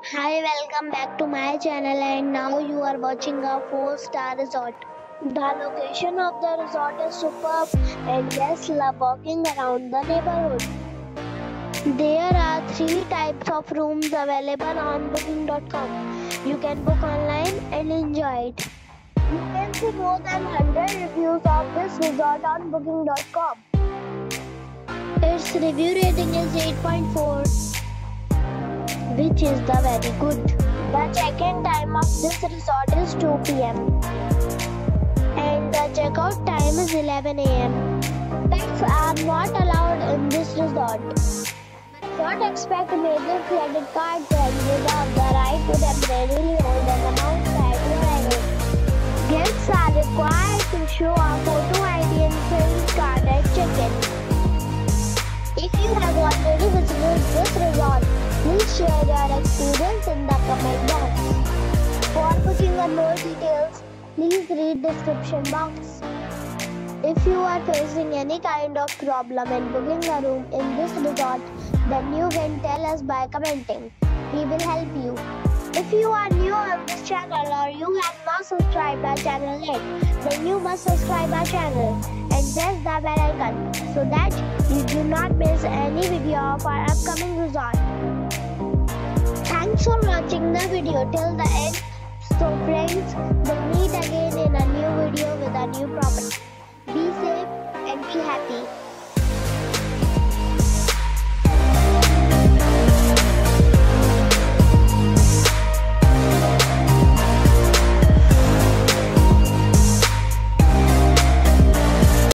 Hi, welcome back to my channel, and now you are watching a 4-star resort. The location of the resort is superb and guests love walking around the neighborhood. There are 3 types of rooms available on booking.com. You can book online and enjoy it. You can see more than 100 reviews of this resort on booking.com. Its review rating is 8.4. which is the very good. The check-in time of this resort is 2 p.m. and the check-out time is 11 a.m. Pets are not allowed in this resort. Resort expect major credit cards and reserve the right to temporarily hold an amount prior to arrival. Guests are required to show a photo ID and credit card at check-in. If you have already visited this resort, please share your experience in the comment box. For booking or more details, please read description box. If you are facing any kind of problem in booking a room in this resort, then you can tell us by commenting. We will help you. If you are new on this channel or you have not subscribed our channel yet, then you must subscribe our channel and press the bell icon so that you do not miss any video of our upcoming resort. Thanks for watching the video till the end. So friends, we'll meet again in a new video with a new property. Be safe and be happy.